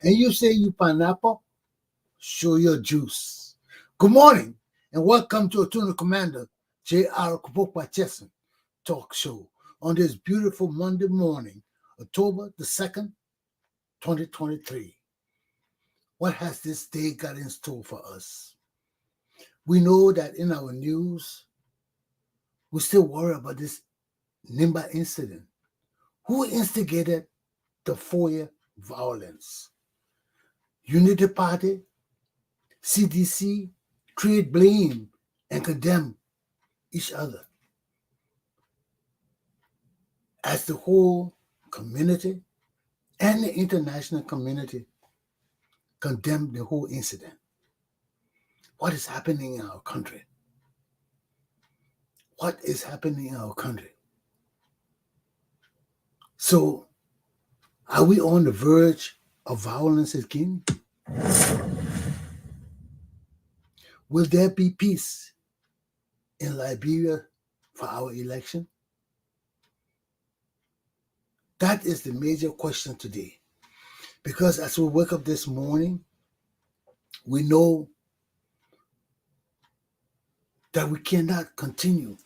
And you say you pineapple? Show your juice. Good morning and welcome to Attorney Commander J.R. Glapohkoa Chesson talk show on this beautiful Monday morning, October the 2nd, 2023. What has this day got in store for us? We know that in our news, we still worry about this Nimba incident. Who instigated the 4-year violence? Unity Party, CDC, create blame and condemn each other. As the whole community and the international community condemn the whole incident. What is happening in our country? What is happening in our country? So, are we on the verge of violence again? Will there be peace in Liberia for our election? That is the major question today. Because as we wake up this morning, we know that we cannot continue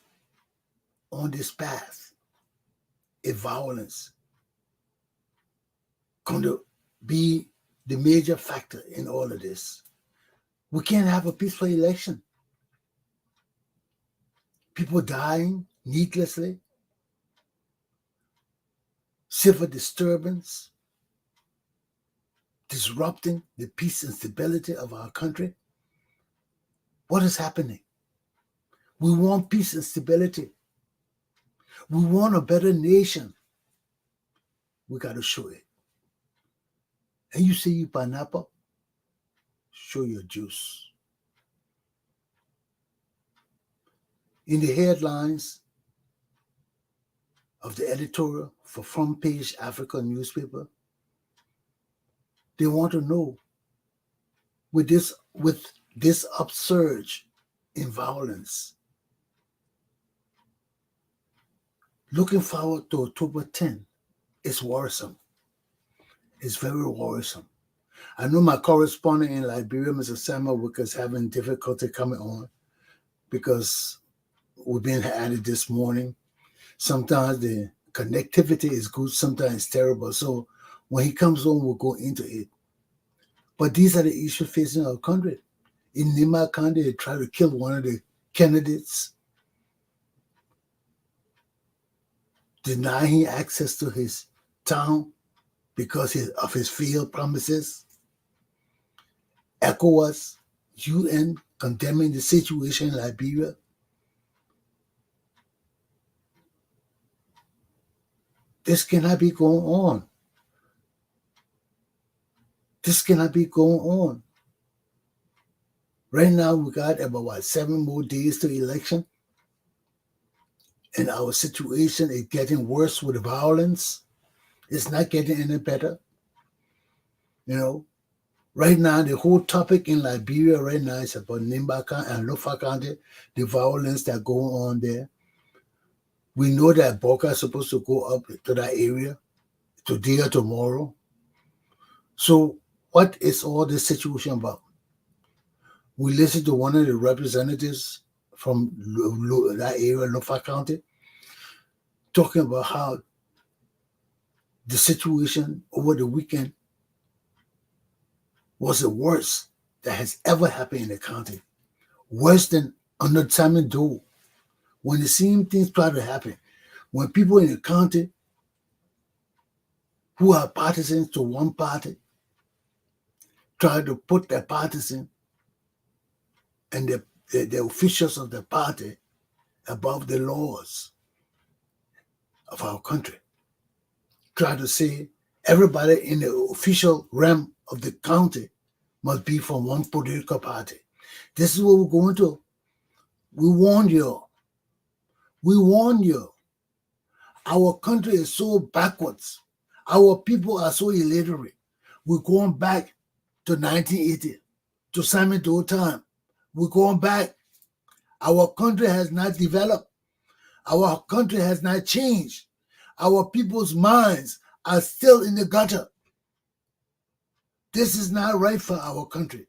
on this path if violence going to be the major factor in all of this. We can't have a peaceful election. People dying needlessly, civil disturbance, disrupting the peace and stability of our country. What is happening? We want peace and stability. We want a better nation. We got to show it. And you say you pineapple? Show your juice. In the headlines of the editorial for front page Africa newspaper, they want to know with this upsurge in violence, looking forward to October 10 is worrisome. It's very worrisome. I know my correspondent in Liberia, Mr. Samuel Wicker, is having difficulty coming on because we've been at it this morning. Sometimes the connectivity is good, sometimes it's terrible. So when he comes on, we'll go into it. But these are the issues facing our country. In Nimba County, they tried to kill one of the candidates, denying access to his town because of his failed promises. ECOWAS, UN condemning the situation in Liberia. This cannot be going on. This cannot be going on. Right now, we got about 7 more days to election. And our situation is getting worse with the violence. It's not getting any better. You know, right now, the whole topic in Liberia right now is about Nimba and Lofa County, the violence that going on there. We know that Boka is supposed to go up to that area today or tomorrow. So what is all this situation about? We listened to one of the representatives from that area, Lofa County, talking about how the situation over the weekend was the worst that has ever happened in the county. Worse than under Simon Doe. When the same things try to happen, when people in the county who are partisans to one party try to put their partisan and the officials of the party above the laws of our country, try to say everybody in the official realm of the county must be from one political party. This is what we're going to. We warn you. We warn you. Our country is so backwards. Our people are so illiterate. We're going back to 1980, to Simon Doe time. We're going back. Our country has not developed. Our country has not changed. Our people's minds are still in the gutter. This is not right for our country.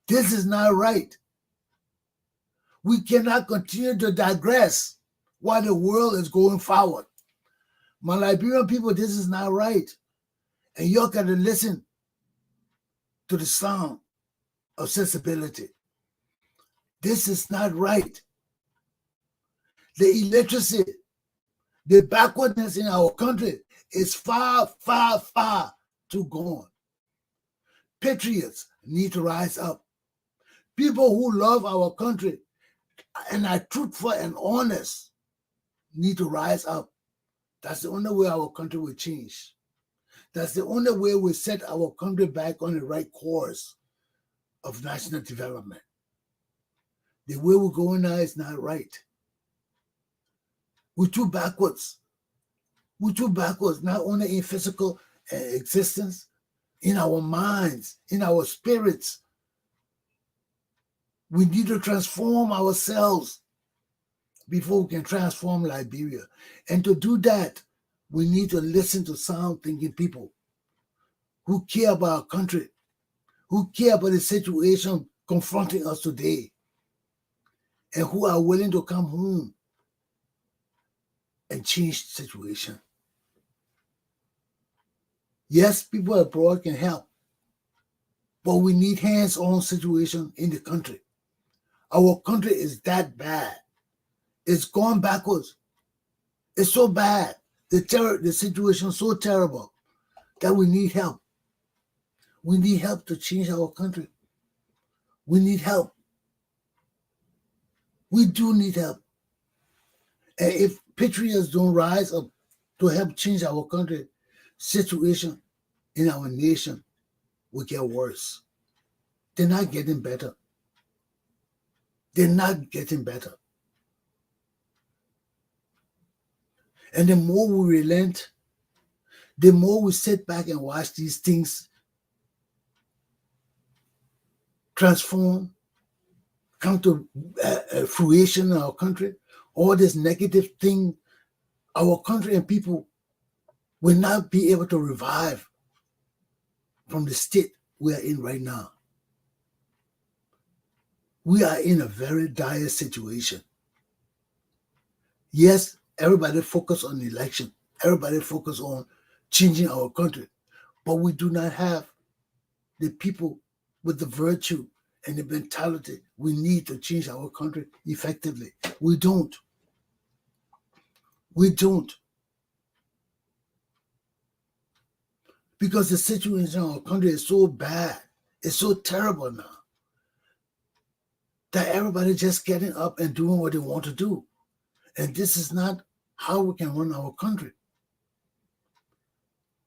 This is not right. We cannot continue to digress while the world is going forward. My Liberian people, this is not right. And you got to listen to the sound of sensibility. This is not right. The illiteracy, the backwardness in our country is far, far, far too gone. Patriots need to rise up. People who love our country and are truthful and honest need to rise up. That's the only way our country will change. That's the only way we set our country back on the right course of national development. The way we're going now is not right. We're too backwards. We're too backwards, not only in physical existence, in our minds, in our spirits. We need to transform ourselves before we can transform Liberia. And to do that, we need to listen to sound thinking people who care about our country, who care about the situation confronting us today, and who are willing to come home and change the situation. Yes, people abroad can help, but we need hands-on situation in the country. Our country is that bad. It's gone backwards. It's so bad. The situation is so terrible that we need help. We need help to change our country. We need help. We do need help. And if patriots don't rise up to help change our country, situation in our nation will get worse. They're not getting better. They're not getting better. And the more we relent, the more we sit back and watch these things transform, come to fruition in our country, all this negative thing, our country and people will not be able to revive from the state we are in right now. We are in a very dire situation. Yes, everybody focus on the election. Everybody focus on changing our country. But we do not have the people with the virtue and the mentality we need to change our country effectively. We don't. We don't. Because the situation in our country is so bad. It's so terrible now that everybody just getting up and doing what they want to do. And this is not how we can run our country.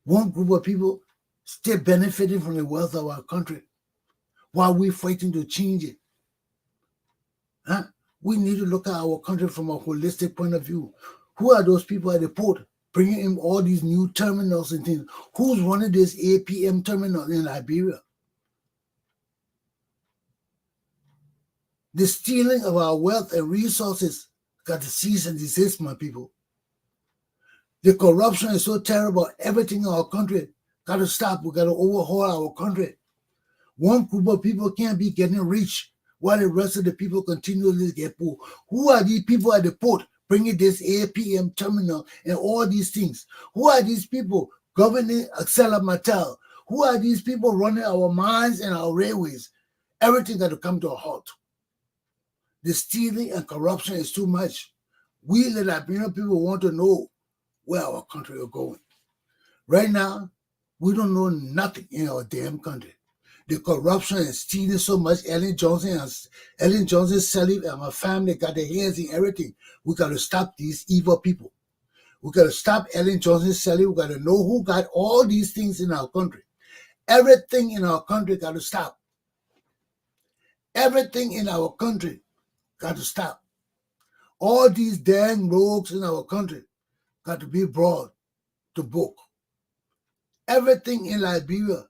One group of people still benefiting from the wealth of our country while we're fighting to change it. Huh? We need to look at our country from a holistic point of view. Who are those people at the port bringing in all these new terminals and things? Who's running this APM terminal in Liberia? The stealing of our wealth and resources got to cease and desist, my people. The corruption is so terrible. Everything in our country got to stop. We got to overhaul our country. One group of people can't be getting rich while the rest of the people continually get poor. Who are these people at the port bringing this APM terminal and all these things? Who are these people governing Axela Mattel? Who are these people running our mines and our railways? Everything got to come to a halt. The stealing and corruption is too much. We, the Liberian people, want to know where our country is going. Right now, we don't know nothing in our damn country. The corruption and stealing so much. Ellen Johnson, Sally, and my family got their hands in everything. We got to stop these evil people. We got to stop Ellen Johnson, Sally. We got to know who got all these things in our country. Everything in our country got to stop. Everything in our country got to stop. All these dang rogues in our country got to be brought to book. Everything in Liberia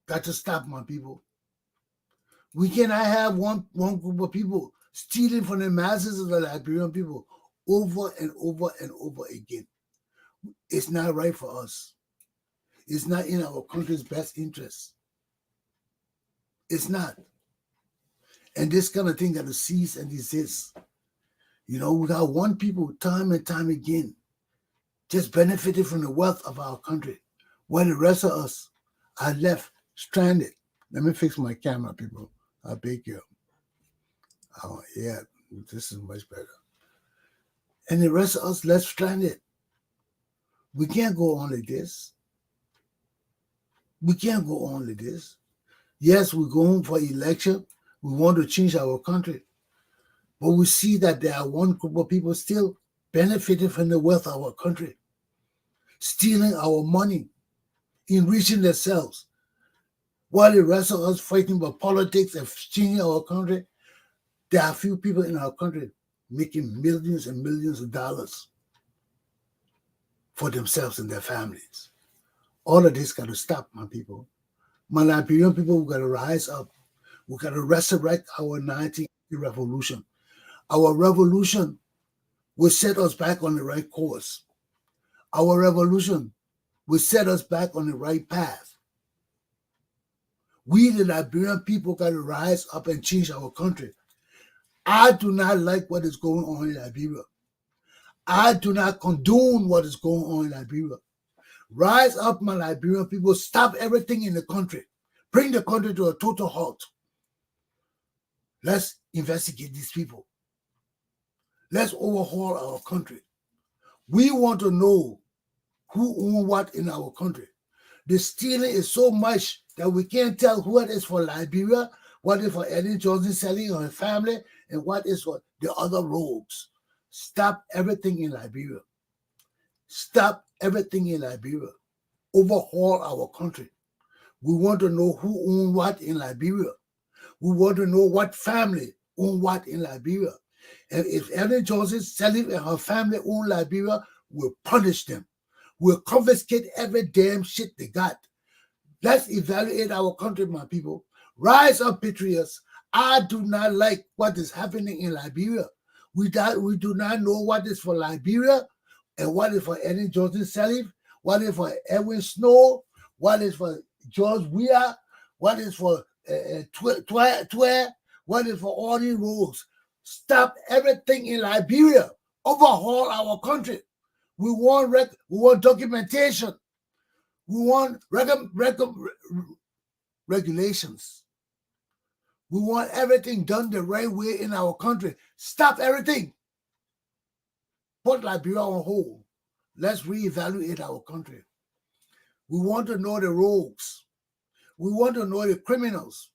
got to stop, my people. We cannot have one group of people stealing from the masses of the Liberian people over and over and over again. It's not right for us. It's not in our country's best interest. It's not. And this kind of thing got to cease and desist. We got one people time and time again just benefited from the wealth of our country, while the rest of us are left stranded. Let me fix my camera, people. I beg you. Oh, yeah, this is much better. And the rest of us left stranded. We can't go on like this. We can't go on like this. Yes, we're going for election. We want to change our country. But we see that there are one group of people still benefiting from the wealth of our country, stealing our money, enriching themselves, while the rest of us fighting for politics and changing our country. There are a few people in our country making millions and millions of dollars for themselves and their families. All of this got to stop, my people. My Liberian people, we got to rise up. We got to resurrect our 1980 revolution. Our revolution will set us back on the right course. Our revolution will set us back on the right path. We, the Liberian people, got to rise up and change our country. I do not like what is going on in Liberia. I do not condone what is going on in Liberia. Rise up, my Liberian people. Stop everything in the country. Bring the country to a total halt. Let's investigate these people. Let's overhaul our country. We want to know who owns what in our country. The stealing is so much that we can't tell what is for Liberia, what is for Eddie Johnson selling or her family, and what is for the other rogues. Stop everything in Liberia. Stop everything in Liberia. Overhaul our country. We want to know who owns what in Liberia. We want to know what family owns what in Liberia. And if Ellen Johnson selling and her family own Liberia, we'll punish them. We'll confiscate every damn shit they got. Let's evaluate our country, my people. Rise up, patriots. I do not like what is happening in Liberia. We do not know what is for Liberia and what is for Ellen Johnson selling, what is for Edwin Snow, what is for George Weah, what is for Twer, what is for all these rogues. Stop everything in Liberia. Overhaul our country. We want documentation. We want regulations. We want everything done the right way in our country. Stop everything. Put Liberia on hold. Let's reevaluate our country. We want to know the rogues. We want to know the criminals.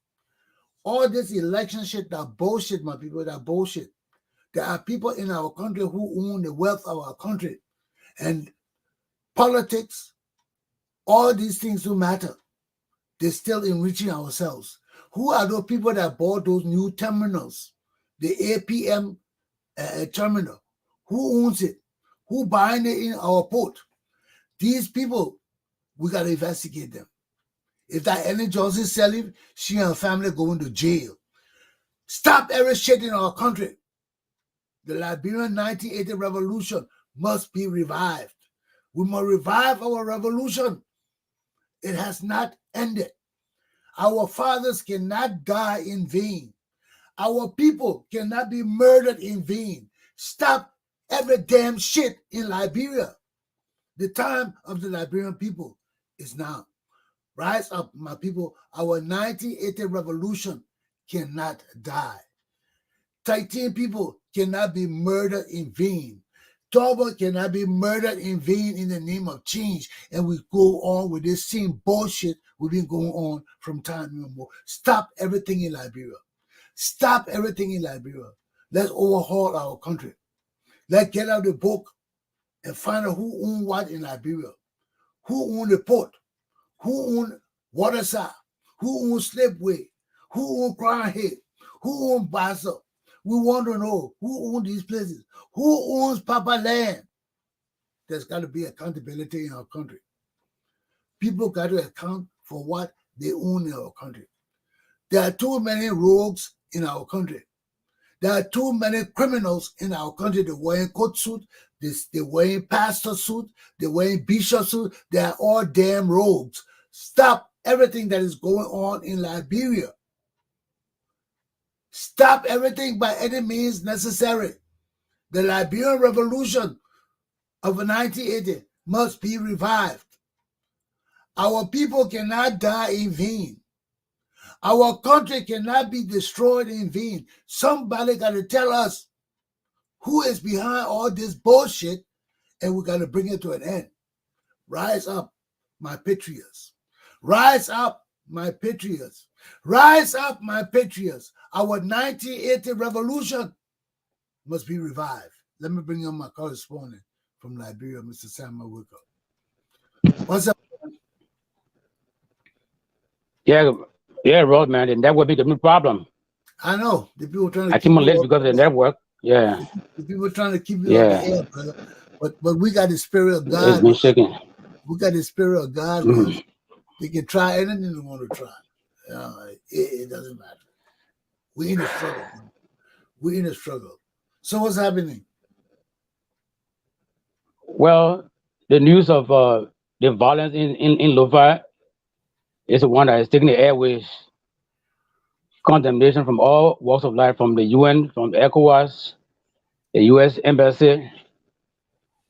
All this election shit, that bullshit, my people, that bullshit. There are people in our country who own the wealth of our country. And politics, all these things don't matter. They're still enriching ourselves. Who are those people that bought those new terminals? The APM terminal. Who owns it? Who buying it in our port? These people, we got to investigate them. If that Ellen Johnson selling, she and her family going to jail. Stop every shit in our country. The Liberian 1980 revolution must be revived. We must revive our revolution. It has not ended. Our fathers cannot die in vain. Our people cannot be murdered in vain. Stop every damn shit in Liberia. The time of the Liberian people is now. Rise up, my people. Our 1980 revolution cannot die. Titan people cannot be murdered in vain. Toba cannot be murdered in vain in the name of change. And we go on with this same bullshit we've been going on from time immemorial. Stop everything in Liberia. Stop everything in Liberia. Let's overhaul our country. Let's get out the book and find out who owns what in Liberia. Who owns the port? Who owns Waterside? Who owns Slipway? Who owns Crown Head? Who owns Basel? We want to know who owns these places. Who owns Papa Land? There's got to be accountability in our country. People got to account for what they own in our country. There are too many rogues in our country. There are too many criminals in our country. They're wearing coat suit, they're wearing pastor suit, they're wearing bishop suit. They are all damn rogues. Stop everything that is going on in Liberia. Stop everything by any means necessary. The Liberian Revolution of 1980 must be revived. Our people cannot die in vain. Our country cannot be destroyed in vain. Somebody got to tell us who is behind all this bullshit, and we got to bring it to an end. Rise up, my patriots. Rise up, my patriots. Rise up, my patriots. Our 1980 revolution must be revived. Let me bring on my correspondent from Liberia, Mr. Samuel Wicker. What's up? Yeah, Road man, and that would be the new problem. I know the people trying to I keep came on you late up. because of the network. Yeah, The people trying to keep you on the yeah, air, brother. But we got the spirit of it's God. been shaking. We got the spirit of God, man. Mhm. They can try anything they want to try. It doesn't matter. We're in a struggle. Man. We're in a struggle. So what's happening? Well, the news of the violence in Lofa is the one that is taking the airways. Condemnation from all walks of life, from the UN, from the ECOWAS, the U.S. Embassy,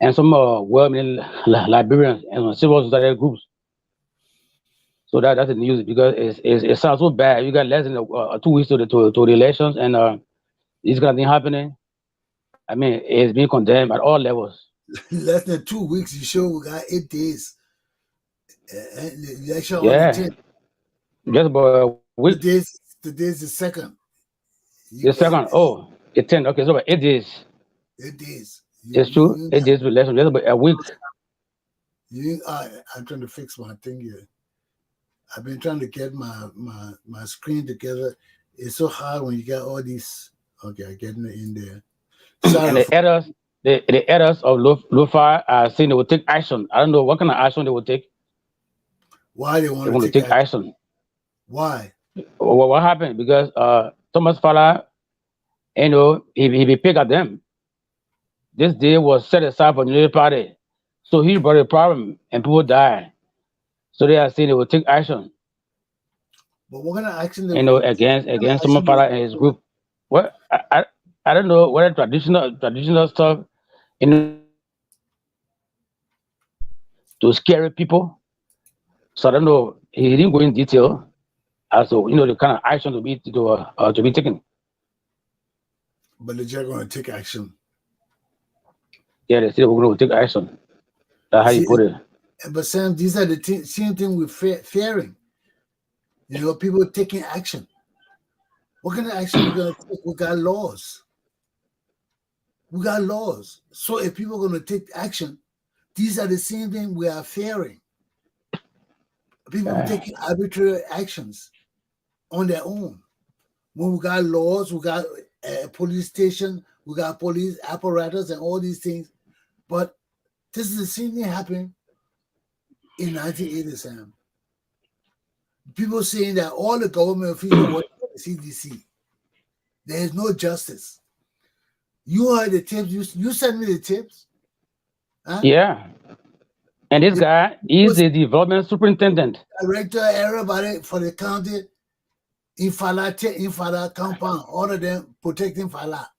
and some well-meaning Liberians and some civil society groups. So that's the news because it sounds so bad. You got less than 2 weeks to the elections, and this kind of thing happening. I mean, it's being condemned at all levels. Less than 2 weeks, you sure we got 8 days. The election on the Yeah, 10th. just about a week. Today's the second. The You got second, oh, the 10th. Okay, so about 8 days. 8 days. It's true. 8 days to election, just about a week. I'm trying to fix my thing here. I've been trying to get my screen together. It's so hard when you got all these. Okay, I'm getting it in there. Sorry. And the editors of Lufa are saying they will take action. I don't know what kind of action they will take. Why they They want want to to take take action? action. Why? What happened? Because Thomas Fala, he be picked at them. This day was set aside for the new party. So he brought a problem and people died. So they are saying they will take action, But what kind of action they will take? against Thomas Fala and his group. Well, I don't know whether traditional stuff, to scare people. So I don't know. He didn't go in detail as to the kind of action to be taken. But they're just going to take action. Yeah, they said we're going to take action. That's how you See, put it. but Sam, these are the same thing with fearing. People taking action. What kind of action we going to take? We got laws. We got laws. So if people are going to take action, these are the same thing we are fearing. People taking arbitrary actions on their own. When we got laws, we got a police station, we got police apparatus and all these things. But this is the same thing happening in 1980, Sam. People saying that all the government officials work for the CDC. There is no justice. You heard the tips. You sent me the tips. Huh? Yeah. And this guy is the development superintendent. Director, everybody for the county in Fala compound, all of them protecting Fala.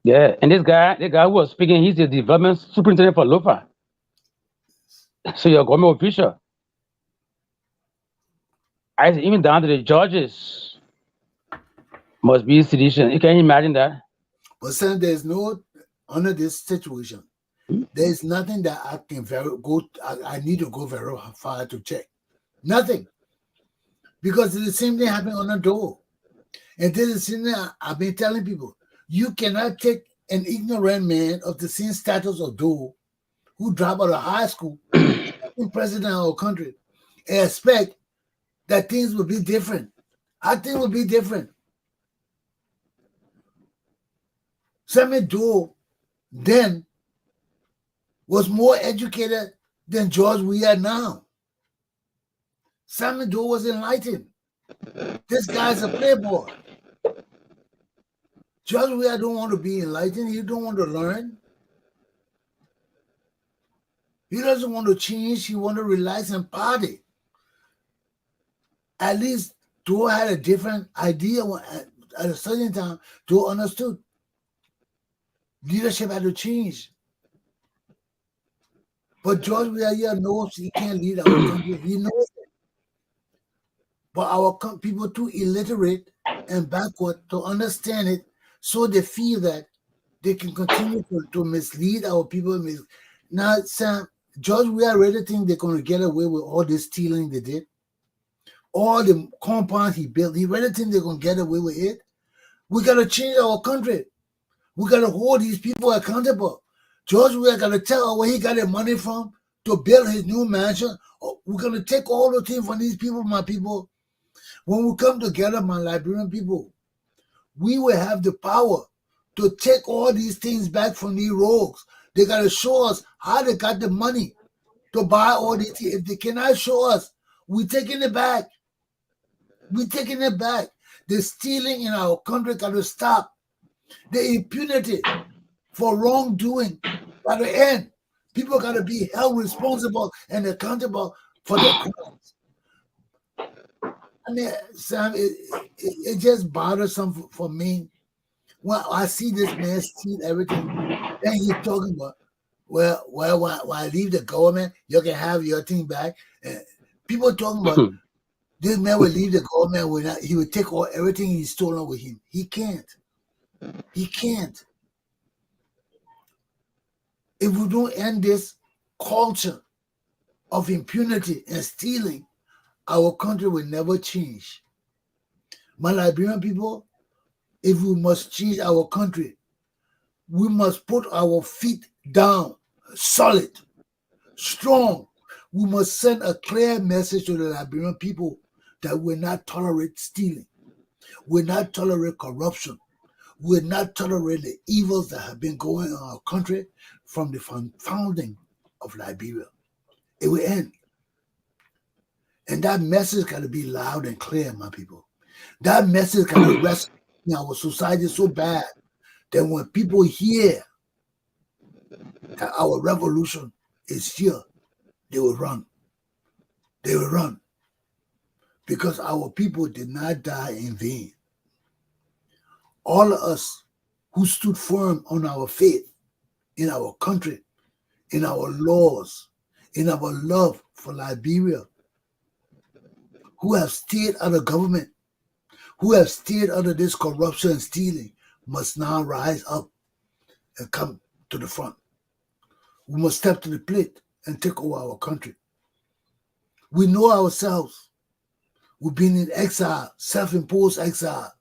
Yeah, and this guy who was speaking, he's the development superintendent for Lofa. So you're a government official. Even down to the judges must be sedition. You can imagine that. But Sam, there's no under this situation. There is nothing that I can I need to go very far to check. Nothing. Because it's the same thing happening on the door. And this is the same thing I've been telling people. You cannot take an ignorant man of the same status of Doe who dropped out of high school, president of our country, and expect that things will be different. How things will be different? Samuel Doe then was more educated than George we are now. Samuel Doe was enlightened. This guy's a playboy. George Weah don't want to be enlightened. He don't want to learn. He doesn't want to change. He want to relax and party. At least Doe had a different idea at a certain time to understood leadership had to change. But George Weah knows he can't lead our country. He knows it. But our people too illiterate and backward to understand it, so they feel that they can continue to mislead our people. Now, Sam, George Weah really think they're going to get away with all this stealing they did? All the compounds he built, he really think they're going to get away with it? We got to change our country. We got to hold these people accountable. George Weah got to tell where he got the money from to build his new mansion. We're going to take all the things from these people, my people. When we come together, my Liberian people, we will have the power to take all these things back from these rogues. They got to show us how they got the money to buy all these things. If they cannot show us, we're taking it back. We're taking it back. The stealing in our country got to stop. The impunity for wrongdoing got to end. People got to be held responsible and accountable for their crimes. I mean, Sam, it just bothersome for me when I see this man steal everything. Then he's talking about, well, when I leave the government, you can have your thing back. And people talking about this man will leave the government, he will take everything he's stolen with him. He can't. He can't. If we don't end this culture of impunity and stealing, our country will never change. My Liberian people, if we must change our country, we must put our feet down, solid, strong. We must send a clear message to the Liberian people that we'll not tolerate stealing. We'll not tolerate corruption. We'll not tolerate the evils that have been going on in our country from the founding of Liberia. It will end. And that message got to be loud and clear, my people. That message got to resonate in our society so bad that when people hear that our revolution is here, they will run. They will run. Because our people did not die in vain. All of us who stood firm on our faith, in our country, in our laws, in our love for Liberia, who have stayed out of government, who have stayed out of this corruption and stealing, must now rise up and come to the front. We must step to the plate and take over our country. We know ourselves. We've been in exile, self-imposed exile.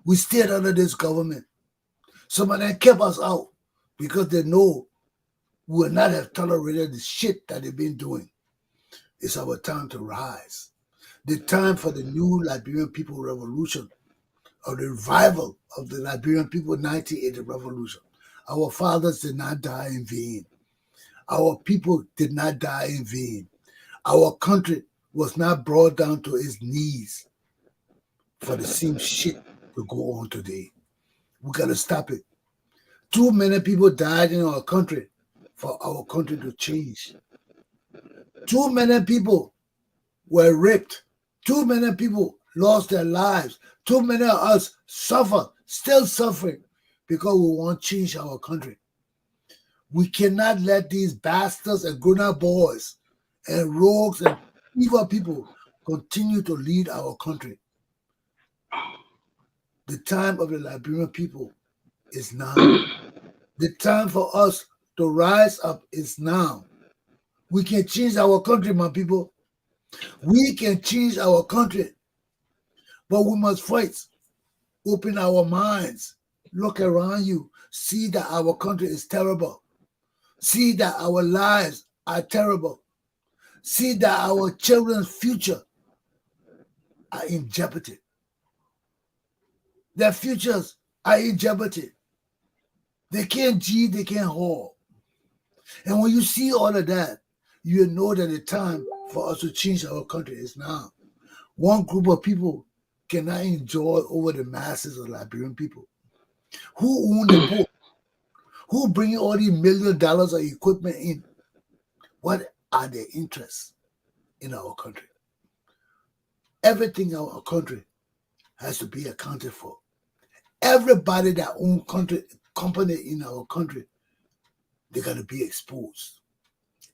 We stayed under this government. Some of them kept us out because they know we would not have tolerated the shit that they've been doing. It's our time to rise. The time for the new Liberian people revolution, or the revival of the Liberian people 1980 revolution. Our fathers did not die in vain. Our people did not die in vain. Our country was not brought down to its knees for the same shit to go on today. We got to stop it. Too many people died in our country for our country to change. Too many people were raped. Too many people lost their lives. Too many of us suffer, still suffering, because we want to change our country. We cannot let these bastards and grown-up boys and rogues and evil people continue to lead our country. The time of the Liberian people is now. The time for us to rise up is now. We can change our country, my people. We can change our country. But we must fight. Open our minds. Look around you. See that our country is terrible. See that our lives are terrible. See that our children's future are in jeopardy. Their futures are in jeopardy. They can't G, they can't haul. And when you see all of that, you know that the time for us to change our country is now. One group of people cannot enjoy over the masses of Liberian people. Who own the boat? Who bringing all these $1 million of equipment in? What are their interests in our country? Everything in our country has to be accounted for. Everybody that own company in our country, they got to be exposed,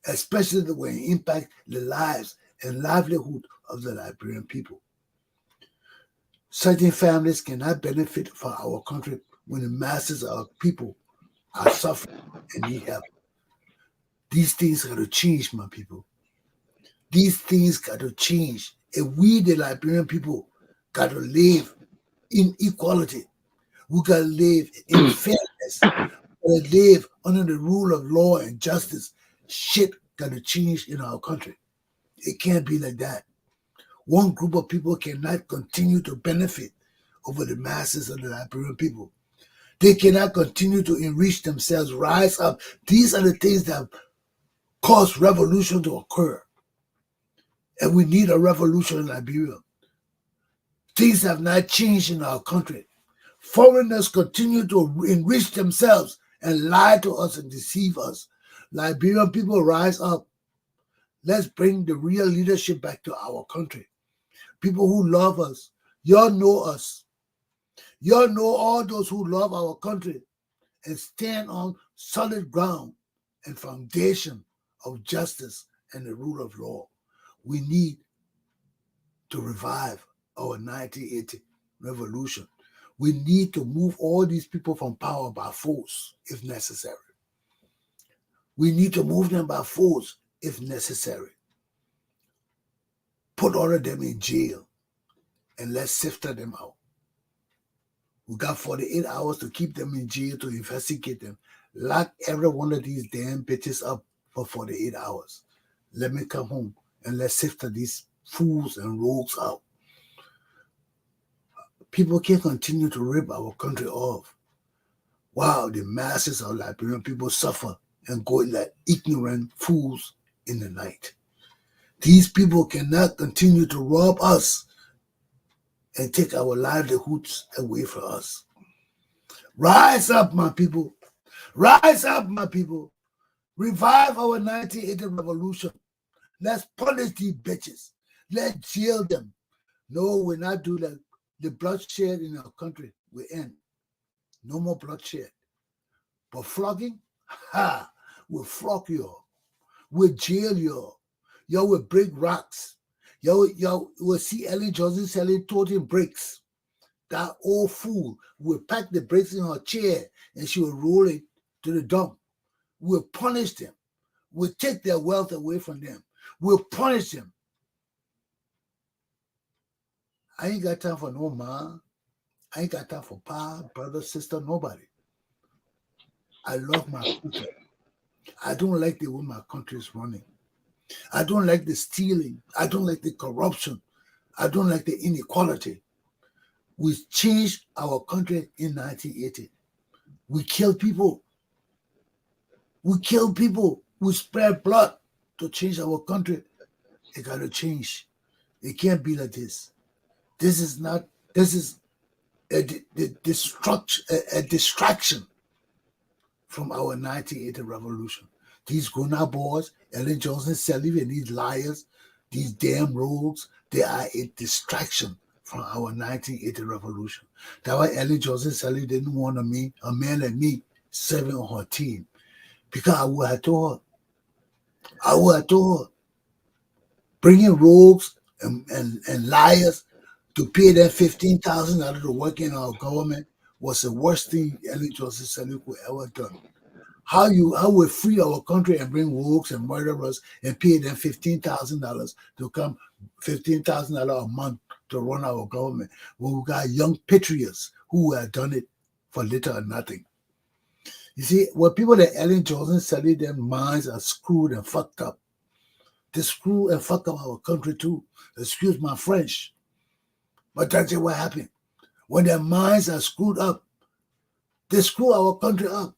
especially when it impact the lives and livelihood of the Liberian people. Certain families cannot benefit from our country when the masses of people are suffering and need help. These things got to change, my people. These things got to change. If we, the Liberian people, got to live in equality, we got to live in fairness, we got to live under the rule of law and justice. Shit got to change in our country. It can't be like that. One group of people cannot continue to benefit over the masses of the Liberian people. They cannot continue to enrich themselves, rise up. These are the things that cause revolution to occur. And we need a revolution in Liberia. Things have not changed in our country. Foreigners continue to enrich themselves and lie to us and deceive us. Liberian people, rise up. Let's bring the real leadership back to our country. People who love us. Y'all know us. Y'all know all those who love our country and stand on solid ground and foundation of justice and the rule of law. We need to revive our 1980 revolution. We need to move all these people from power by force if necessary. We need to move them by force if necessary. Put all of them in jail and let's sift them out. We got 48 hours to keep them in jail to investigate them. Lock every one of these damn bitches up for 48 hours. Let me come home and let's sift these fools and rogues out. People can't continue to rip our country off. Wow, the masses of Liberian people suffer and go like ignorant fools in the night. These people cannot continue to rob us and take our livelihoods away from us. Rise up, my people. Rise up, my people. Revive our 1980 revolution. Let's punish these bitches. Let's jail them. No, we're not doing that. The bloodshed in our country will end. No more bloodshed. But flogging, we'll flog you. We'll jail you. Y'all will break rocks. Y'all will see Ellen Johnson selling toting bricks. That old fool will pack the bricks in her chair and she will roll it to the dump. We'll punish them. We'll take their wealth away from them. We'll punish them. I ain't got time for no ma. I ain't got time for pa, brother, sister, nobody. I love my country. I don't like the way my country is running. I don't like the stealing. I don't like the corruption. I don't like the inequality. We changed our country in 1980. We killed people. We killed people. We spread blood to change our country. It got to change. It can't be like this. This is a distraction from our 1980 revolution. These grown-up boys, Ellen Johnson, Sally, and these liars, these damn rogues, they are a distraction from our 1980 revolution. That's why Ellen Johnson, Sally didn't want a man like me, serving on her team. Because I would have told her, bringing rogues and liars to pay them $15,000 to work in our government was the worst thing Ellen Johnson Sally could ever done. How we free our country and bring rogues and murderers and pay them $15,000 to come, $15,000 a month to run our government when we got young patriots who have done it for little or nothing. You see, when people like Ellen Johnson Sally, their minds are screwed and fucked up. They screw and fuck up our country too. Excuse my French. But that's what happened. When their minds are screwed up, they screw our country up.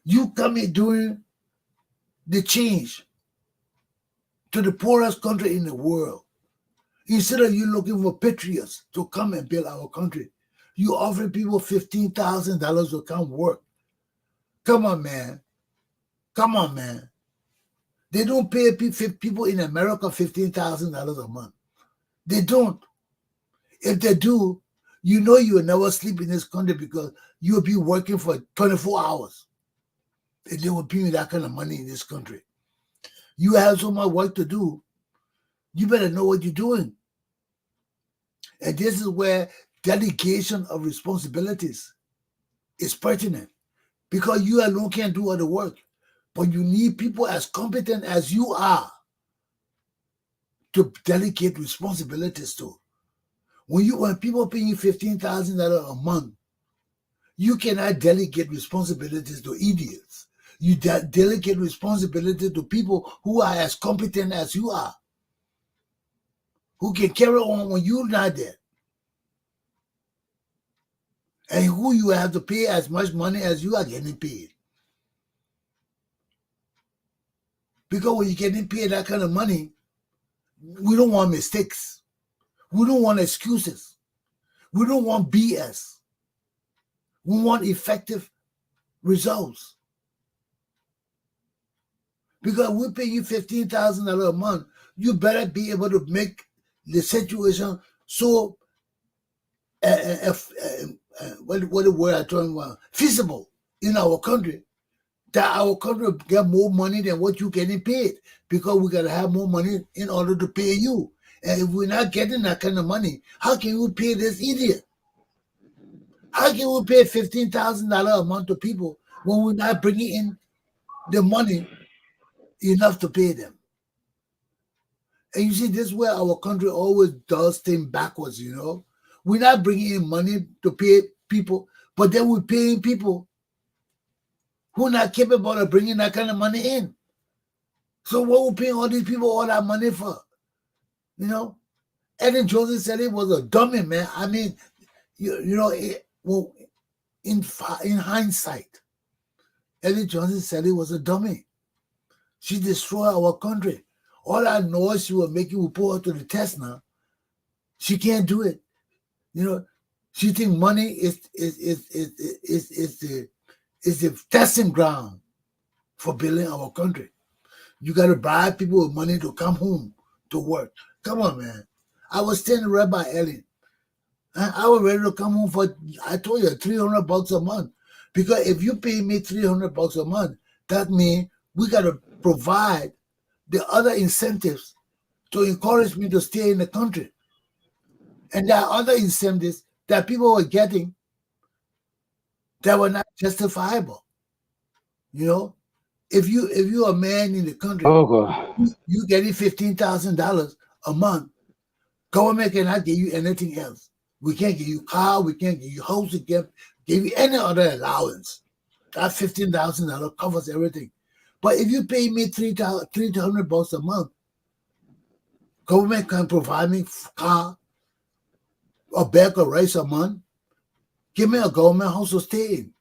You come in doing the change to the poorest country in the world. Instead of you looking for patriots to come and build our country, you offering people $15,000 to come work. Come on, man. Come on, man. They don't pay people in America $15,000 a month. They don't. If they do, You know you will never sleep in this country because you will be working for 24 hours. And they will pay you that kind of money in this country. You have so much work to do. You better know what you're doing. And this is where delegation of responsibilities is pertinent, because you alone can't do all the work. But you need people as competent as you are to delegate responsibilities to. When people pay you $15,000 a month, you cannot delegate responsibilities to idiots. You delegate responsibility to people who are as competent as you are, who can carry on when you're not there, and who you have to pay as much money as you are getting paid. Because when you're getting paid that kind of money, we don't want mistakes. We don't want excuses. We don't want BS. We want effective results. Because we pay you $15,000 a month, you better be able to make the situation so what the word I talking about, feasible in our country, that our country get more money than what you're getting paid, because we gotta have more money in order to pay you. And if we're not getting that kind of money, how can we pay this idiot? How can we pay $15,000 a month to people when we're not bringing in the money enough to pay them? And you see, this is where our country always does things backwards, you know. We're not bringing in money to pay people, but then we're paying people who are not capable of bringing that kind of money in. So what we're paying all these people all that money for? You know, Eddie Johnson said he was a dummy, man. I mean, in hindsight, Eddie Johnson said he was a dummy. She destroyed our country. All that noise she was making, we put her to the test now. She can't do it. You know, she think money is the testing ground for building our country. You got to bribe people with money to come home to work. Come on, man. I was standing right by Ellen. I was ready to come home for, I told you, $300 a month. Because if you pay me $300 a month, that means we got to provide the other incentives to encourage me to stay in the country. And there are other incentives that people were getting that were not justifiable. You know, if you're a man in the country, you getting $15,000 a month, government cannot give you anything else. We can't give you car, we can't give you house, we can't give you any other allowance. That $15,000 covers everything. But if you pay me $300 a month, government can provide me car, a bag of rice a month, give me a government house to stay in.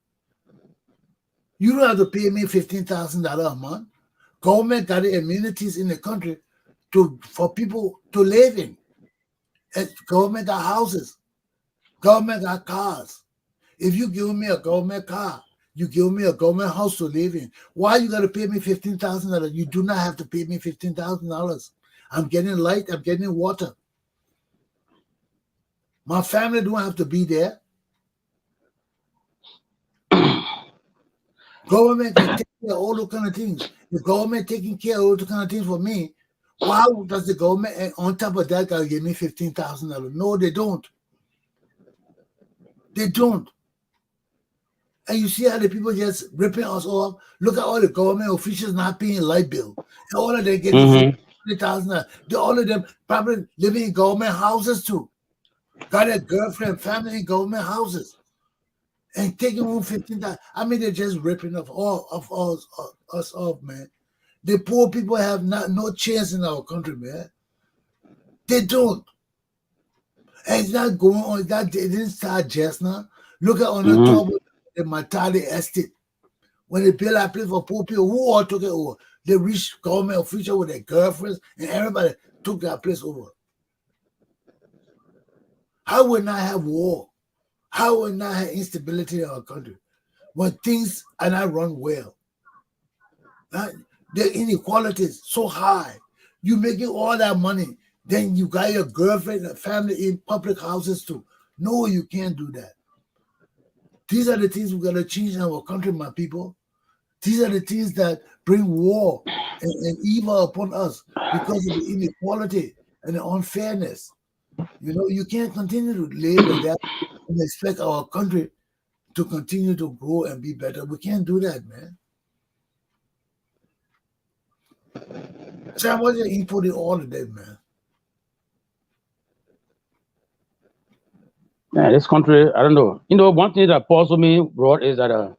You don't have to pay me $15,000 a month. Government got the amenities in the country for people to live in. And government got houses. Government got cars. If you give me a government car, you give me a government house to live in. Why you got to pay me $15,000? You do not have to pay me $15,000. I'm getting light. I'm getting water. My family don't have to be there. Government can take care of all those kind of things. The government taking care of all those kind of things for me, why does the government, on top of that, guy give me $15,000? No, they don't. They don't. And you see how the people just ripping us off. Look at all the government officials not paying light bill. And all of them getting $50,000. All of them probably living in government houses too. Got a girlfriend, family in government houses. And taking home $15,000. I mean, they're just ripping us off, man. The poor people have no chance in our country, man. They don't. And it's not going on. It didn't start just now. Look at on the top of the Matali estate. When they built that place for poor people, who all took it over? The rich government officials with their girlfriends, and everybody took that place over. How would not have war? How would not have instability in our country when things are not run well? The inequality is so high. You're making all that money, then you got your girlfriend and family in public houses too. No, you can't do that. These are the things we gotta change in our country, my people. These are the things that bring war and evil upon us because of the inequality and the unfairness. You can't continue to live like that and expect our country to continue to grow and be better. We can't do that, man. Sam, what's your input in all of that, man? Man, this country, I don't know. One thing that puzzles me, bro, is that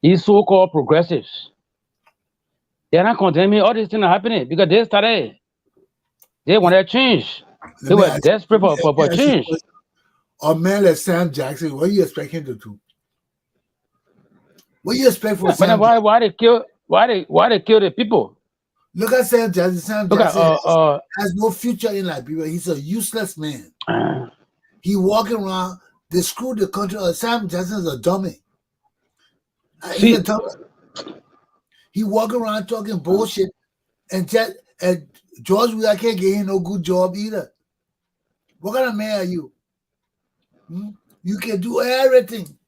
these so-called progressives, they're not condemning all these things are happening because they started. They wanted change. They were desperate for ask you a change. question. A man like Sam Jackson, what do you expect him to do? What do you expect from Yeah, but then Sam Jackson? why they kill the people? Look at Sam Jackson. Sam Look at Jackson has no future in Liberia. He's a useless man. He walking around, they screwed the country. Sam Jackson is a dummy. He's a dummy. He walking around talking bullshit, and George Weah can't get him no good job either. What kind of man are you? You can do everything,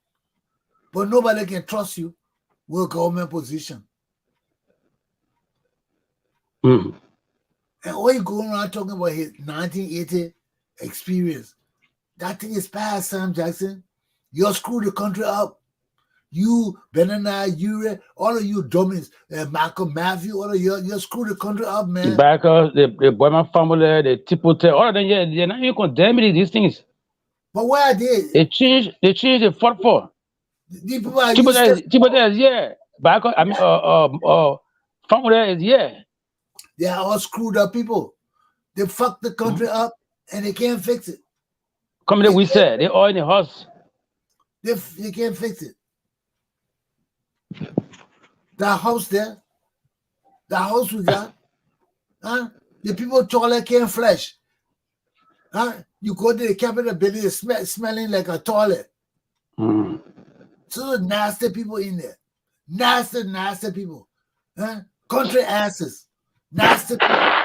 but nobody can trust you with a government position. And all you going around talking about his 1980 experience, that thing is past, Sam Jackson. You screwed the country up. You, Benana, Ure, all of you dummies, Malcolm Matthew, all of you screwed the country up, man. Backers, the Boyman family, the Tipote, all of them, yeah, they're not even condemning these things. But why are they? They changed, they fought for. These people are Tipote is, yeah. Backers, family is, yeah. They are all screwed up people. They fucked the country up and they can't fix it. Come there, we said, they all in the house. They can't fix it. That house there, the house we got, the people toilet can't flush. You go to the Capitol building, it's smelling like a toilet. So nasty people in there. Nasty people. Country asses. Nasty people.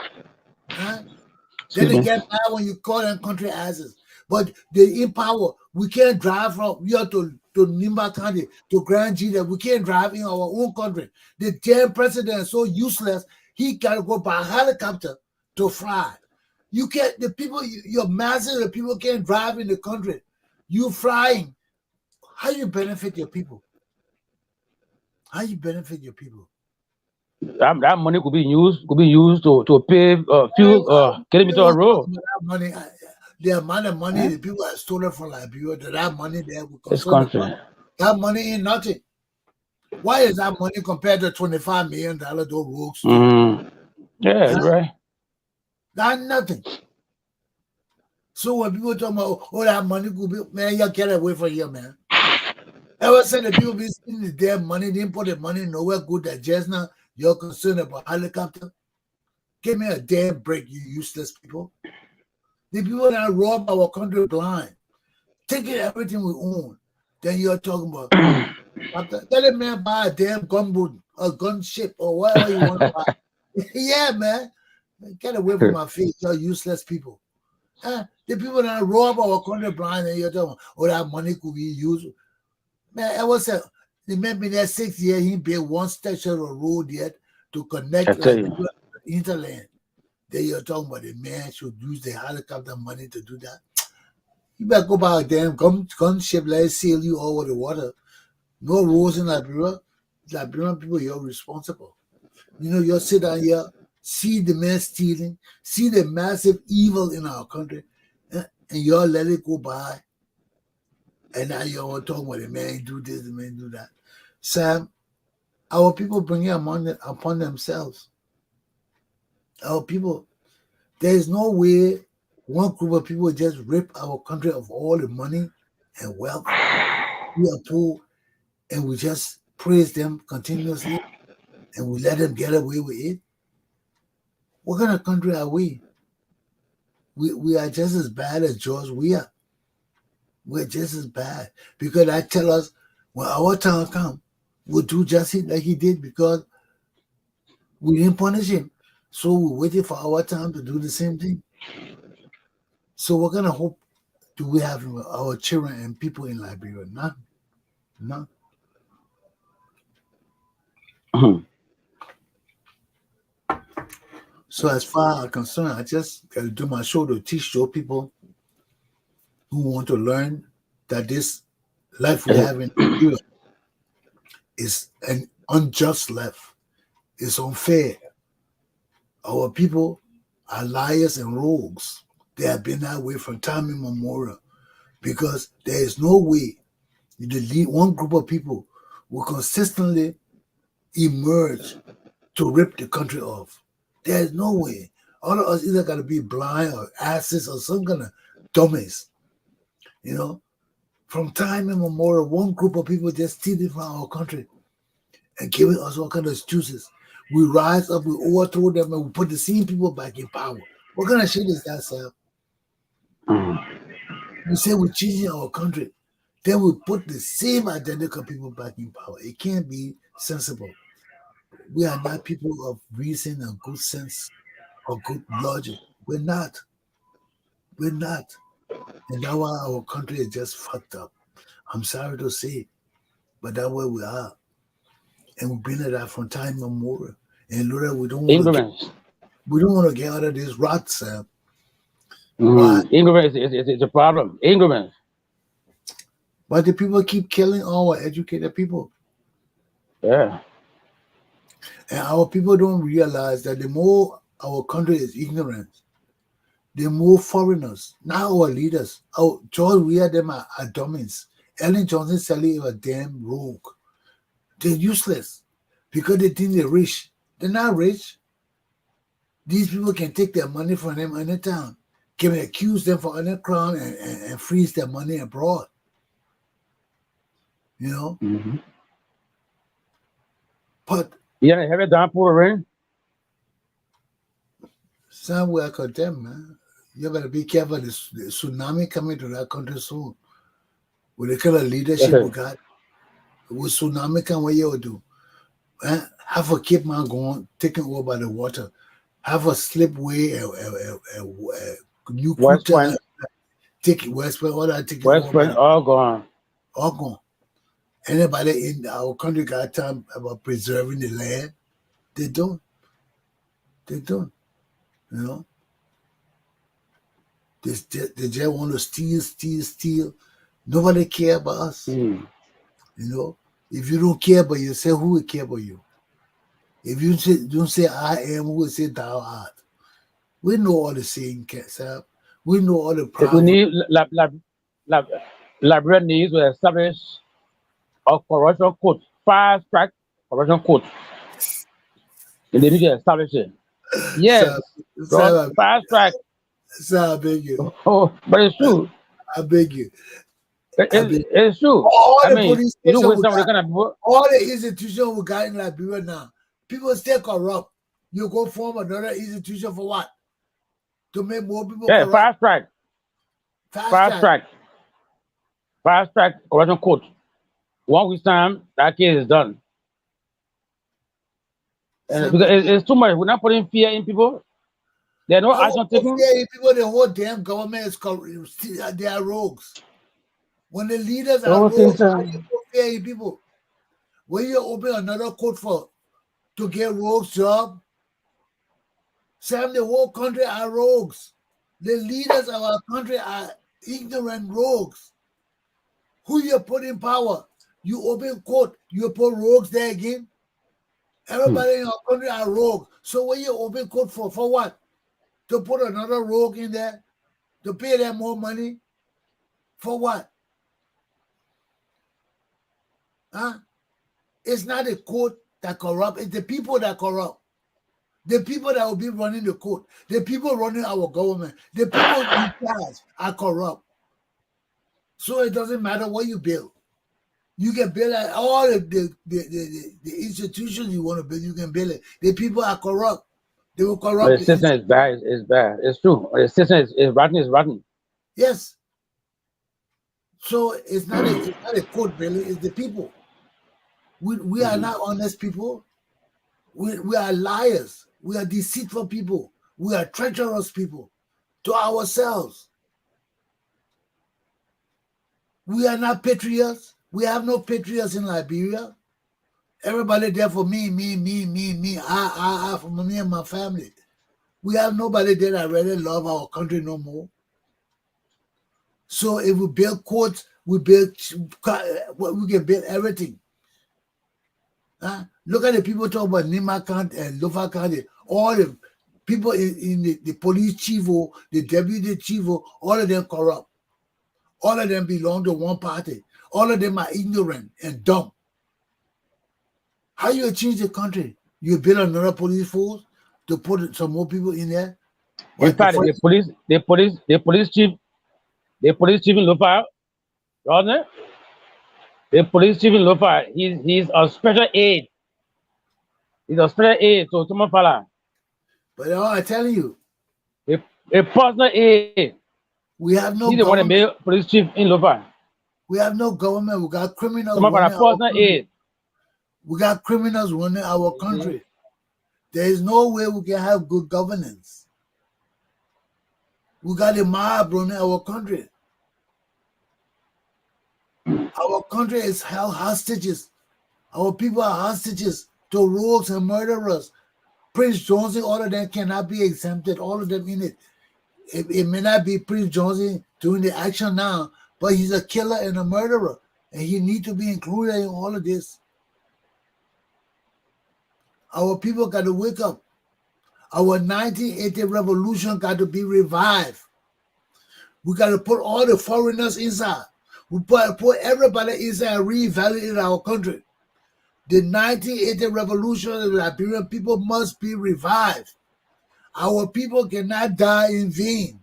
Then they get mad when you call them country asses. But they're in power. We can't drive from here to Nimba County, to Grand Gita. We can't drive in our own country. The damn president is so useless, he got to go by helicopter to fly. You can't, the people, you're massive, the people can't drive in the country. You flying. How you benefit your people? How you benefit your people? That money could be used to pave kilometer of road. That money, the amount of money the people have stolen from Liberia, that money there will This country. That money ain't nothing. Why is that money compared to $25 million those rogues? Yeah, right. That's nothing. So when people talk about that money could be, man, you get away from here, man. Ever since the people be spending the damn money, didn't put the money nowhere good that just now you're concerned about helicopter? Give me a damn break, you useless people. The people that rob our country blind, taking everything we own. Then you're talking about let a man buy a damn gunboat, a gunship, or whatever you want to buy. Yeah, man. Get away from my face, you useless people. The people that rob our country blind, and you're talking about, that money could be used. Man, I was the man been there 6 years, he built one section of road yet to connect the interland. Then you're talking about the man should use the helicopter money to do that. You better go buy a damn gunship, let it sail you over the water. No rules in Liberia. Liberian people, you're responsible. You'll sit down here, see the man stealing, see the massive evil in our country, and you'll let it go by. And now you're talking about the man do this, the man do that. Sam, our people bring it upon themselves. Our people, there is no way one group of people just rip our country of all the money and wealth. We are poor, and we just praise them continuously, and we let them get away with it. What kind of country are we? We are just as bad as George Weah. We're just as bad because I tell us when our time comes, we'll do just like he did because we didn't punish him. So we waited for our time to do the same thing. So what kind of hope do we have our children and people in Liberia? None. None. So as far as I'm concerned, I just got to do my show to teach those people who want to learn that this life we have in Liberia is an unjust life. It's unfair. Our people are liars and rogues. They have been that way from time immemorial because there is no way one group of people will consistently emerge to rip the country off. There is no way. All of us either got to be blind or asses or some kind of dummies. You know, from time immemorial, one group of people just stealing from our country and giving us all kind of excuses. We rise up, we overthrow them, and we put the same people back in power. What kind of shit is that, sir? We say we're changing our country, then we put the same identical people back in power. It can't be sensible. We are not people of reason and good sense or good logic. We're not. We're not. And that's why our country is just fucked up. I'm sorry to say, but that's where we are. And we've been at that from time immemorial. And Lord, we don't want to get out of this rot, Sam. Why? Ignorance is a problem. Ignorance. But the people keep killing our educated people. Yeah. And our people don't realize that the more our country is ignorant, the more foreigners, not our leaders. George Weah, them are dummies. Ellen Johnson Sally is a damn rogue. They're useless because they think they're rich. They're not rich. These people can take their money from them anytime, can accuse them for any crime and freeze their money abroad. You know? Mm-hmm. But yeah, have it done for rain? Somewhere I condemn, man. You better be careful. The tsunami coming to that country soon. With the kind of leadership we got, with tsunami come, what you do? Have a Cape Man going, taken over by the water. Have a slipway, a new West Kuta, take West Point, all that taken West over. Point, all gone. All gone. Anybody in our country got time about preserving the land? They don't. They don't. You know? They just want to steal. Nobody care about us. You know? If you don't care about yourself, who will care about you? If you don't say I am, who will say thou art? We know all the saying, Sir. We know all the problems. We need Liberia needs to establish a corruption court, fast track corruption court. And they need to establish it. Yes, Sir, fast track. Sir, I beg you. Oh, but it's true. I beg you. It's true. All I the mean, police you know, stations all the institutions we got in Liberia now, people stay corrupt. You go form another institution for what? To make more people corrupt. Fast track. Fast track corruption court. 1 week's time, that case is done. And because it's too much. We're not putting fear in people. There's no action taken. Fear in people, the whole damn government is they are rogues. When the leaders are rogues, you put fear in people. When you open another court to get rogues job, Sam, the whole country are rogues. The leaders of our country are ignorant rogues. Who you put in power? You open court, you put rogues there again. Everybody in our country are rogues. So when you open court for what? To put another rogue in there? To pay them more money? For what? Huh? It's not the court that corrupt, it's the people that corrupt. The people that will be running the court, the people running our government, the people in charge are corrupt. So it doesn't matter what you build. You can build all the institutions you want to build, you can build it. The people are corrupt. They will corrupt. The system is bad. It's bad. It's true. The system is rotten. Yes. So it's not a court building, it's the people. We are not honest people. We are liars. We are deceitful people. We are treacherous people to ourselves. We are not patriots. We have no patriots in Liberia. Everybody there for me, I, for me and my family. We have nobody there that really love our country no more. So if we build courts, we can build everything. Look at the people talk about Nima County and Lofa County. All the people in the police chief, the deputy chief, all of them corrupt. All of them belong to one party. All of them are ignorant and dumb. How you change the country? You build another police force to put some more people in there? In fact, the police chief in Lopa, Rodney, the police chief in Lopa, he's a special aide. He's a special aide to Tumafala. But I'm telling you, a personal aide. We have no He's the one that government. made police chief in Lopa. We have no government. We got criminals Tumafala, running our personal country. aide. We got criminals running our country. There is no way we can have good governance. We got a mob running our country. Our country is held hostages. Our people are hostages to rogues and murderers. Prince Johnson, all of them cannot be exempted. All of them in it. It may not be Prince Johnson doing the action now, but he's a killer and a murderer, and he needs to be included in all of this. Our people got to wake up. Our 1980 revolution got to be revived. We got to put all the foreigners inside. We put everybody inside and reevaluate our country. The 1980 revolution of the Liberian people must be revived. Our people cannot die in vain.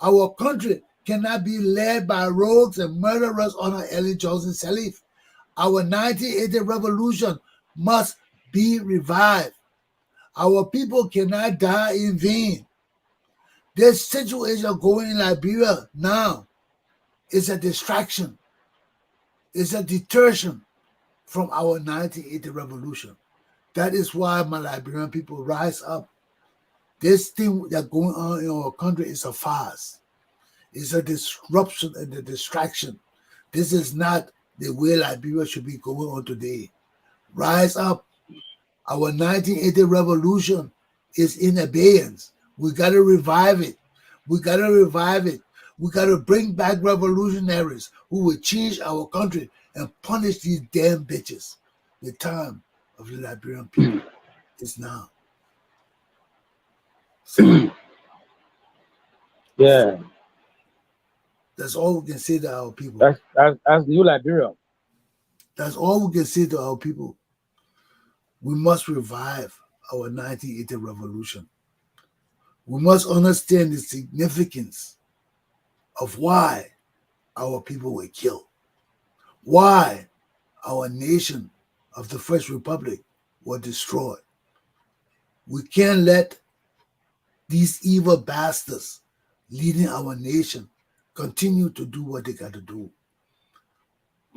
Our country cannot be led by rogues and murderers under Ellen Johnson Sirleaf. Our 1980 revolution must be revived. Our people cannot die in vain. This situation going in Liberia now is a distraction. It's a deterrent from our 1980 revolution. That is why my Liberian people rise up. This thing that's going on in our country is a farce. It's a disruption and a distraction. This is not the way Liberia should be going on today. Rise up. Our 1980 revolution is in abeyance. We got to revive it. We got to revive it. We got to bring back revolutionaries who will change our country and punish these damn bitches. The time of the Liberian people is now. So, yeah. That's all we can say to our people. That's New Liberia. That's all we can say to our people. We must revive our 1980 revolution. We must understand the significance of why our people were killed, why our nation of the First Republic was destroyed. We can't let these evil bastards leading our nation continue to do what they got to do.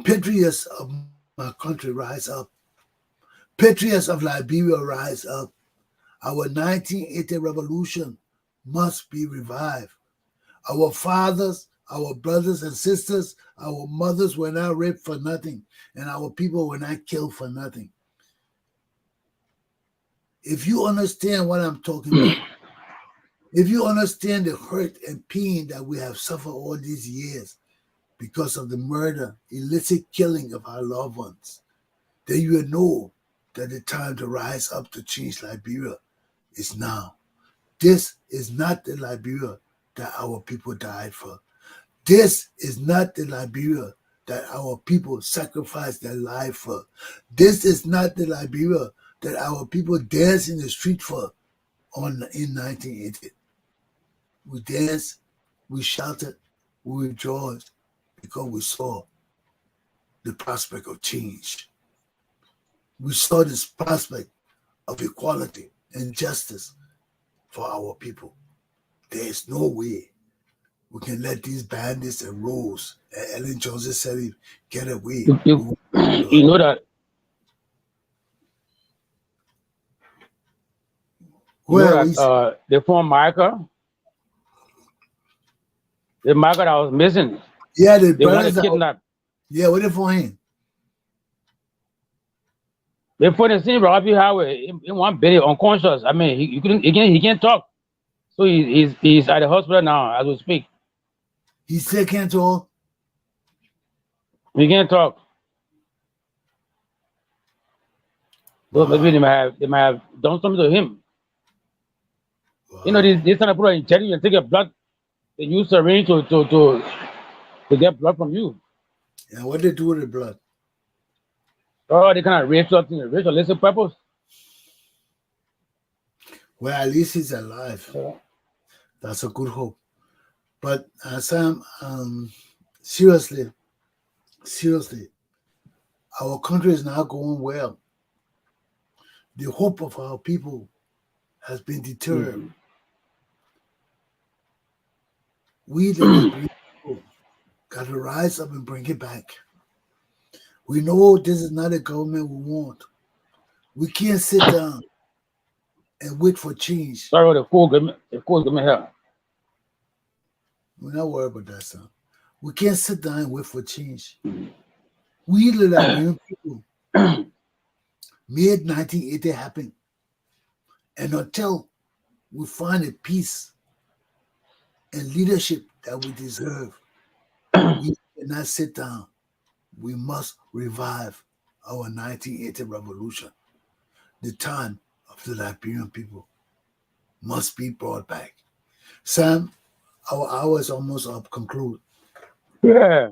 Patriots of my country, rise up. Patriots of Liberia, rise up. Our 1980 revolution must be revived. Our fathers, our brothers and sisters, our mothers were not raped for nothing, and our people were not killed for nothing. If you understand what I'm talking about, if you understand the hurt and pain that we have suffered all these years because of the murder, illicit killing of our loved ones, then you will know that the time to rise up to change Liberia is now. This is not the Liberia that our people died for. This is not the Liberia that our people sacrificed their life for. This is not the Liberia that our people danced in the street for in 1980. We danced, we shouted, we rejoiced because we saw the prospect of change. We saw this prospect of equality and justice for our people. There is no way we can let these bandits and rogues and Ellen Johnson Sirleaf get away. You know that. The former Michael, the Michael that was missing. Yeah, they wanted to kidnap. Yeah, what if for him? Before the scene, Robbie Howard, in one video, unconscious. I mean, he can't talk. So he's at the hospital now as we speak. He still can't talk. He can't talk. So maybe Wow. they might have done something to him. You know, Wow. this kind of people are intelligent and take your blood. They use syringe to get blood from you. And what they do with the blood? Oh, they kind of raise something, raise a little purpose. Well, at least he's alive. Yeah. That's a good hope. But Sam, seriously, our country is not going well. The hope of our people has been deterred. Mhm. We, the Liberian people, got to rise up and bring it back. We know this is not a government we want. We can't sit down and wait for change. Sorry, the cool give me here. We're not worried about that, son. We can't sit down and wait for change. We, the Liberian people, made 1980 happen. And until we find a peace and leadership that we deserve, we cannot sit down. We must revive our 1980 revolution. The time of the Liberian people must be brought back. Sam, our hour is almost up. Conclude. Yeah,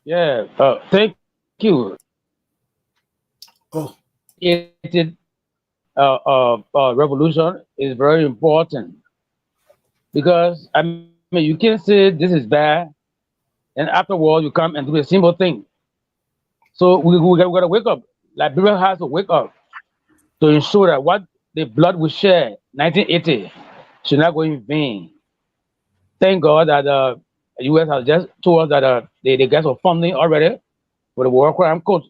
yeah. Thank you. Oh, 1980 revolution is very important because I mean you can say this is bad, and afterwards you come and do the simple thing. So we got to wake up. Liberia has to wake up to ensure that what the blood we share 1980 should not go in vain. Thank God that the U.S. has just told us that they get some funding already for the war crime court.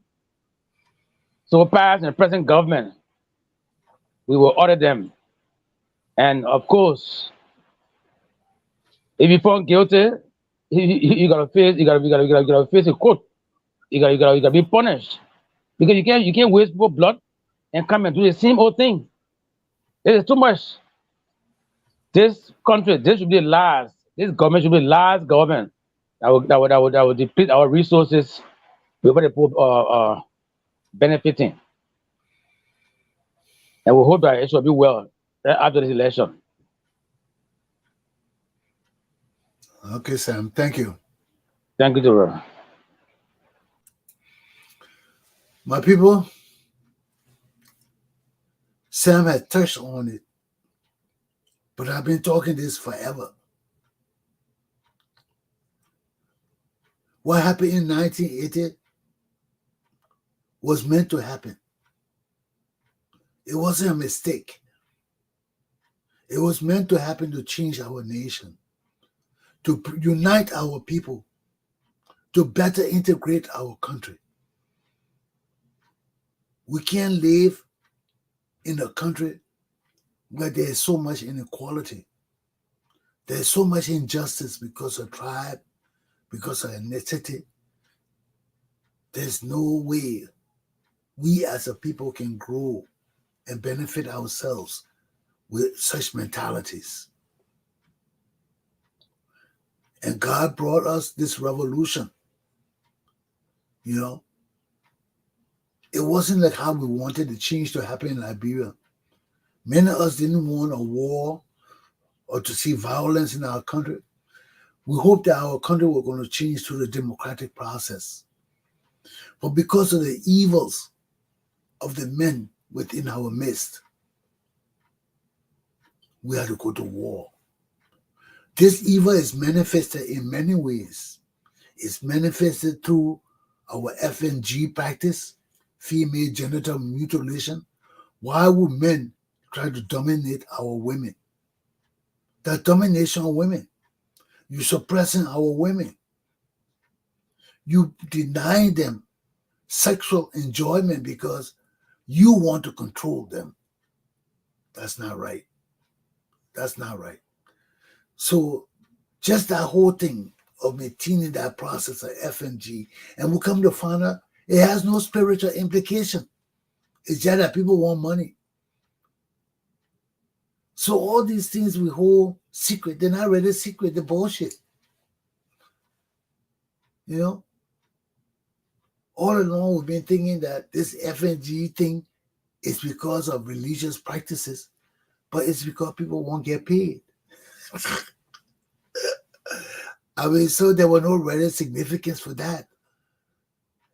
So past and present government, we will order them. And of course, if you found guilty, you gotta face you gotta face a court. You gotta be punished because you can't waste more blood and come and do the same old thing. It is too much. This country, this should be the last. This government should be the last government that would deplete our resources before the people benefiting. And we hope that it shall be well after this election. okay, Sam. Thank you. Thank you, Joel. My people, Sam had touched on it, but I've been talking this forever. What happened in 1980 was meant to happen. It wasn't a mistake. It was meant to happen to change our nation, to unite our people, to better integrate our country. We can't live in a country where there is so much inequality. There's so much injustice because of tribe, because of ethnicity. There's no way we as a people can grow and benefit ourselves with such mentalities. And God brought us this revolution. You know, it wasn't like how we wanted the change to happen in Liberia. Many of us didn't want a war or to see violence in our country. We hoped that our country was going to change through the democratic process. But because of the evils of the men within our midst, we had to go to war. This evil is manifested in many ways. It's manifested through our FNG practice, female genital mutilation. Why would men try to dominate our women? That domination of women. You're suppressing our women. You deny them sexual enjoyment because you want to control them. That's not right. That's not right. So just that whole thing of maintaining that process of FNG. And we come to find out it has no spiritual implication. It's just that people want money. So all these things we hold secret, they're not really secret, they're bullshit. You know? All along we've been thinking that this FNG thing is because of religious practices, but it's because people won't get paid. I mean, so there was no real significance for that.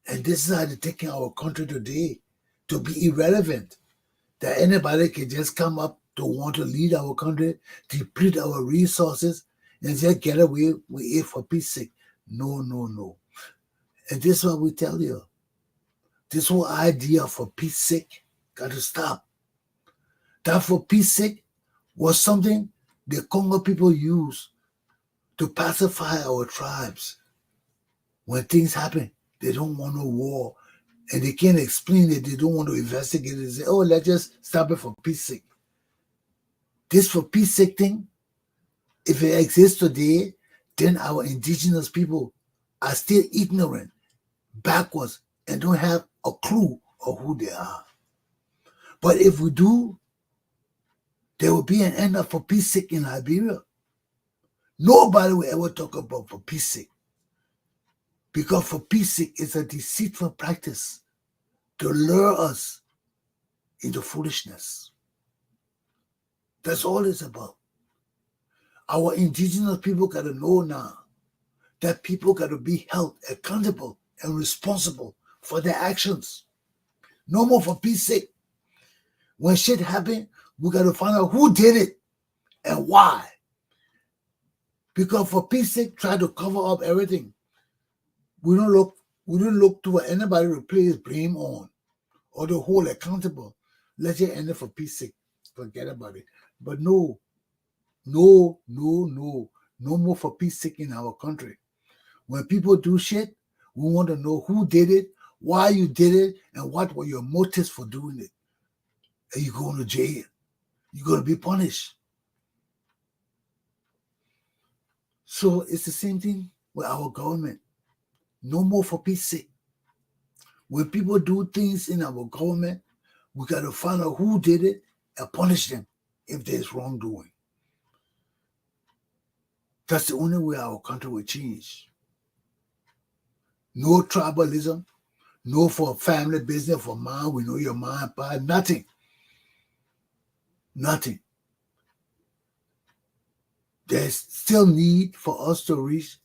And this is how they're taking our country today to be irrelevant. That anybody can just come up to want to lead our country, deplete our resources, and just get away with it for peace sake. No, no, no. And this is what we tell you. This whole idea for peace sake got to stop. That for peace sake was something the Congo people used to pacify our tribes. When things happen, they don't want no war. And they can't explain it. They don't want to investigate it. They say, oh, let's just stop it for peace sake. This for peace sake thing, if it exists today, then our indigenous people are still ignorant, backwards, and don't have a clue of who they are. But if we do, there will be an end up for peace sake in Liberia. Nobody will ever talk about for peace sake. Because for peace sake is a deceitful practice to lure us into foolishness. That's all it's about. Our indigenous people got to know now that people got to be held accountable and responsible for their actions. No more for peace sake. When shit happen, we got to find out who did it and why. Because for peace sake, try to cover up everything. We don't look to anybody to place blame on or to hold accountable. Let's just end it for peace sake. Forget about it. But no more for peace sake in our country. When people do shit, we want to know who did it, why you did it, and what were your motives for doing it. And you're going to jail. You're going to be punished. So it's the same thing with our government. No more for peace sake. When people do things in our government, we got to find out who did it and punish them if there's wrongdoing. That's the only way our country will change. No tribalism, no for family business, for mom, we know your mom, pa, nothing. Nothing. There's still need for us to reach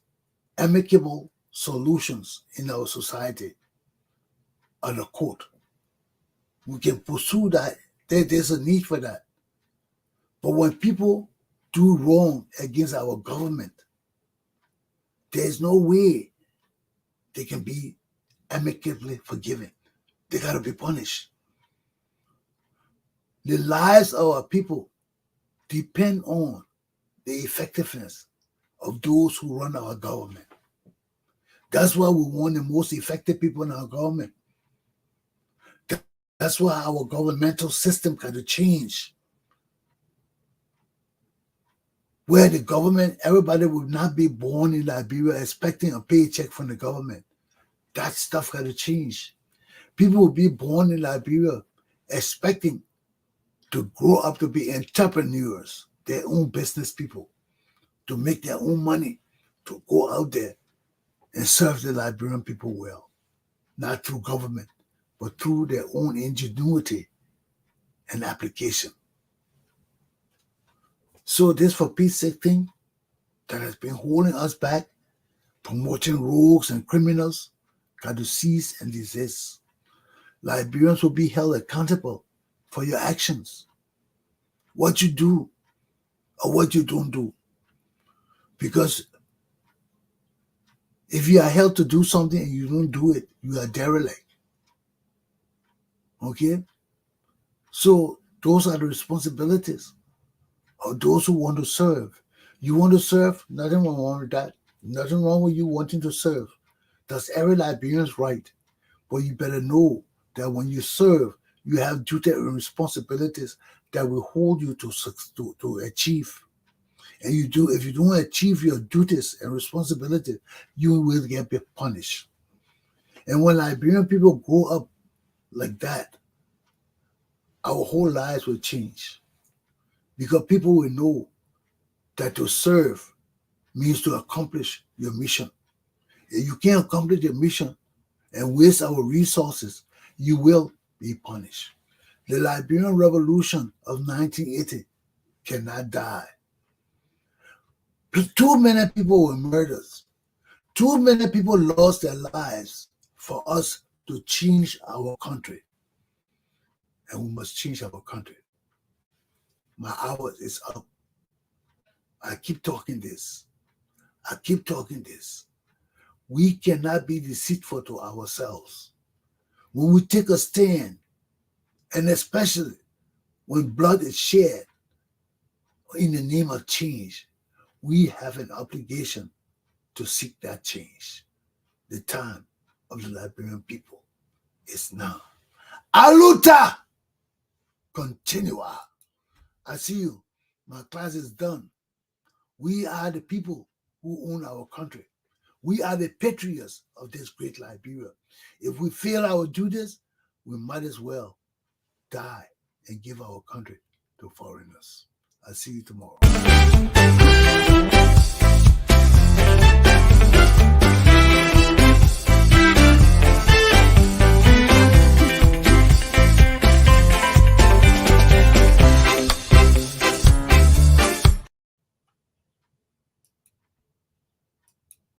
amicable solutions in our society on the court. We can pursue that. There's a need for that. But when people do wrong against our government, there's no way they can be amicably forgiven. They got to be punished. The lives of our people depend on the effectiveness of those who run our government. That's why we want the most effective people in our government. That's why our governmental system got to change. Where the government, everybody would not be born in Liberia expecting a paycheck from the government. That stuff got to change. People will be born in Liberia expecting to grow up to be entrepreneurs, their own business people, to make their own money, to go out there and serve the Liberian people well. Not through government, but through their own ingenuity and application. So this for peace sake thing that has been holding us back, promoting rogues and criminals, got to cease and desist. Liberians will be held accountable for your actions, what you do or what you don't do. Because if you are held to do something and you don't do it, you are derelict. Okay? So those are the responsibilities of those who want to serve. You want to serve? Nothing wrong with that. Nothing wrong with you wanting to serve. That's every Liberian's right. But you better know that when you serve, you have duty and responsibilities that will hold you to achieve. And if you don't achieve your duties and responsibility, you will get punished. And when Liberian people grow up like that, our whole lives will change. Because people will know that to serve means to accomplish your mission. If you can't accomplish your mission and waste our resources, you will be punished. The Liberian Revolution of 1980 cannot die. Too many people were murdered. Too many people lost their lives for us to change our country. And we must change our country. My hour is up. I keep talking this. We cannot be deceitful to ourselves. When we take a stand, and especially when blood is shed in the name of change, we have an obligation to seek that change. The time of the Liberian people is now. Aluta! Continua. I see you. My class is done. We are the people who own our country. We are the patriots of this great Liberia. If we fail our duties, we might as well die and give our country to foreigners. I'll see you tomorrow.